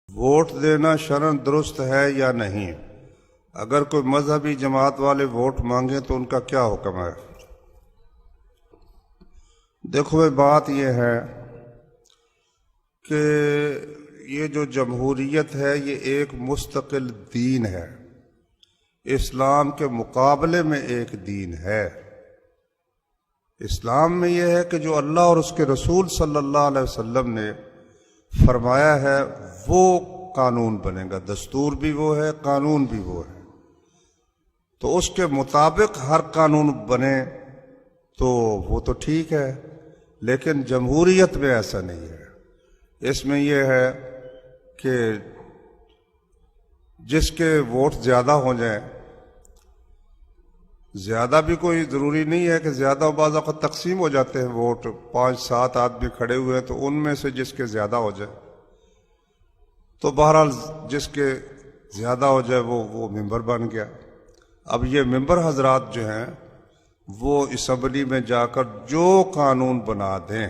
Vote دینا شرعاً درست ہے یا نہیں؟ اگر کوئی مذہبی جماعت والے ووٹ مانگیں تو ان کا کیا حکم ہے؟ دیکھو بات یہ ہے کہ یہ جو جمہوریت ہے یہ ایک مستقل دین ہے، اسلام کے مقابلے میں ایک دین ہے۔ اسلام میں یہ ہے کہ جو اللہ اور اس کے رسول صلی اللہ علیہ وسلم نے فرمایا ہے وہ قانون بنے گا، دستور بھی وہ ہے، قانون بھی وہ ہے، تو اس کے مطابق ہر قانون بنے تو وہ تو ٹھیک ہے۔ لیکن جمہوریت میں ایسا نہیں ہے، اس میں یہ ہے کہ جس کے ووٹ زیادہ ہو جائیں، زیادہ بھی کوئی ضروری نہیں ہے کہ زیادہ بعض وقت تقسیم ہو جاتے ہیں ووٹ، 5-7 آدمی کھڑے ہوئے ہیں تو ان میں سے جس کے زیادہ ہو جائے تو بہرحال جس کے زیادہ ہو جائے وہ ممبر بن گیا۔ اب یہ ممبر حضرات جو ہیں وہ اسمبلی میں جا کر جو قانون بنا دیں،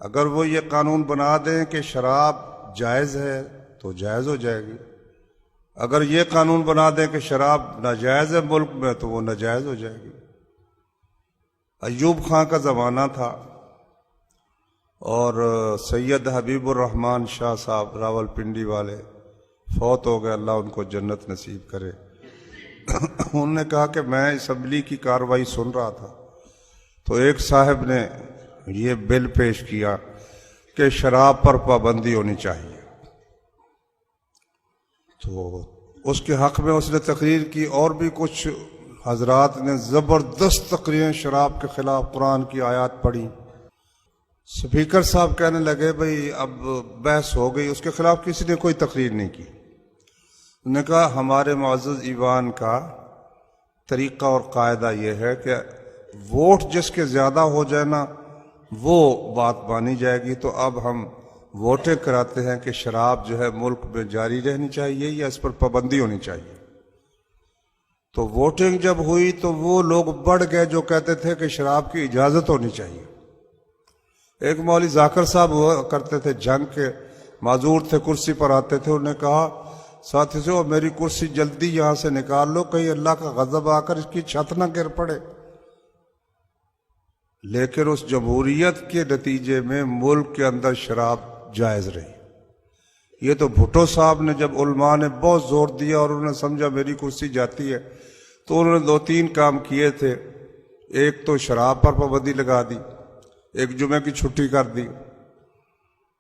اگر وہ یہ قانون بنا دیں کہ شراب جائز ہے تو جائز ہو جائے گی، اگر یہ قانون بنا دیں کہ شراب ناجائز ہے ملک میں تو وہ ناجائز ہو جائے گی۔ ایوب خان کا زمانہ تھا اور سید حبیب الرحمن شاہ صاحب راول پنڈی والے فوت ہو گئے، اللہ ان کو جنت نصیب کرے۔ انہوں نے کہا کہ میں اسمبلی کی کارروائی سن رہا تھا تو ایک صاحب نے یہ بل پیش کیا کہ شراب پر پابندی ہونی چاہیے، تو اس کے حق میں اس نے تقریر کی، اور بھی کچھ حضرات نے زبردست تقریریں شراب کے خلاف قرآن کی آیات پڑھی۔ سپیکر صاحب کہنے لگے بھئی اب بحث ہو گئی، اس کے خلاف کسی نے کوئی تقریر نہیں کی۔ انہوں نے کہا ہمارے معزز ایوان کا طریقہ اور قاعدہ یہ ہے کہ ووٹ جس کے زیادہ ہو جائے نا وہ بات مانی جائے گی، تو اب ہم ووٹیں کراتے ہیں کہ شراب جو ہے ملک میں جاری رہنی چاہیے یا اس پر پابندی ہونی چاہیے۔ تو ووٹنگ جب ہوئی تو وہ لوگ بڑھ گئے جو کہتے تھے کہ شراب کی اجازت ہونی چاہیے۔ ایک مولوی ذاکر صاحب ہوا کرتے تھے، جنگ کے معذور تھے، کرسی پر آتے تھے، انہوں نے کہا ساتھی سے میری کرسی جلدی یہاں سے نکال لو، کہیں اللہ کا غضب آ کر اس کی چھت نہ گر پڑے۔ لیکن اس جمہوریت کے نتیجے میں ملک کے اندر شراب جائز رہی۔ یہ تو بھٹو صاحب نے جب علماء نے بہت زور دیا اور انہوں نے سمجھا میری کرسی جاتی ہے تو انہوں نے 2-3 کام کیے تھے۔ ایک تو شراب پر پابندی لگا دی، ایک جمعہ کی چھٹی کر دی،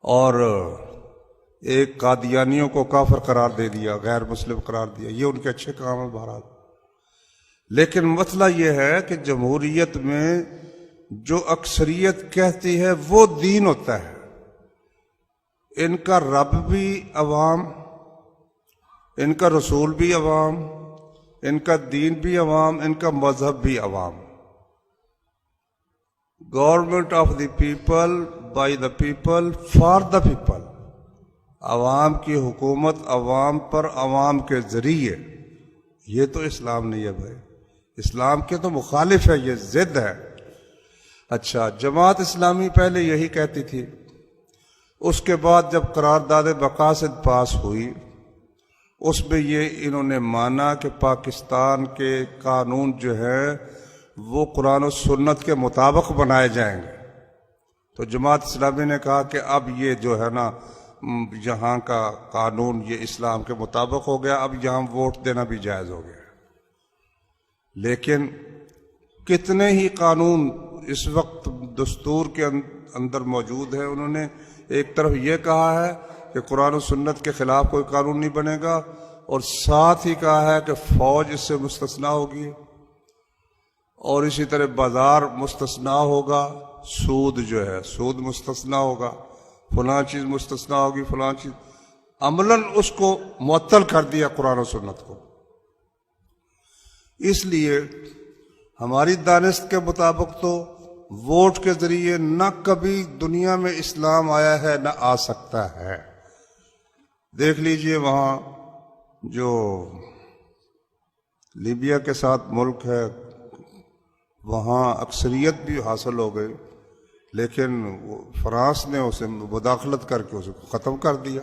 اور ایک قادیانیوں کو کافر قرار دے دیا، غیر مسلم قرار دیا۔ یہ ان کے اچھے کام ہیں بہرحال۔ لیکن مسئلہ یہ ہے کہ جمہوریت میں جو اکثریت کہتی ہے وہ دین ہوتا ہے۔ ان کا رب بھی عوام، ان کا رسول بھی عوام، ان کا دین بھی عوام، ان کا مذہب بھی عوام۔ Government of the people, by the people, for the people. عوام کی حکومت عوام پر، عوام کے ذریعے۔ یہ تو اسلام نہیں ہے بھائی، اسلام کے تو مخالف ہے، یہ ضد ہے۔ اچھا، جماعت اسلامی پہلے یہی کہتی تھی، اس کے بعد جب قرارداد مقاصد پاس ہوئی اس میں یہ انہوں نے مانا کہ پاکستان کے قانون جو ہے وہ قرآن و سنت کے مطابق بنائے جائیں گے۔ تو جماعت اسلامی نے کہا کہ اب یہ جو ہے نا یہاں کا قانون یہ اسلام کے مطابق ہو گیا، اب یہاں ووٹ دینا بھی جائز ہو گیا۔ لیکن کتنے ہی قانون اس وقت دستور کے اندر موجود ہیں، انہوں نے ایک طرف یہ کہا ہے کہ قرآن و سنت کے خلاف کوئی قانون نہیں بنے گا، اور ساتھ ہی کہا ہے کہ فوج اس سے مستثنا ہوگی، اور اسی طرح بازار مستثنا ہوگا، سود جو ہے سود مستثنا ہوگا، فلاں چیز مستثنا ہوگی، فلاں چیز۔ عملاً اس کو معطل کر دیا قرآن و سنت کو۔ اس لیے ہماری دانست کے مطابق تو ووٹ کے ذریعے نہ کبھی دنیا میں اسلام آیا ہے نہ آ سکتا ہے۔ دیکھ لیجئے وہاں جو لیبیا کے ساتھ ملک ہے وہاں اکثریت بھی حاصل ہو گئی، لیکن فرانس نے اسے مداخلت کر کے اسے ختم کر دیا۔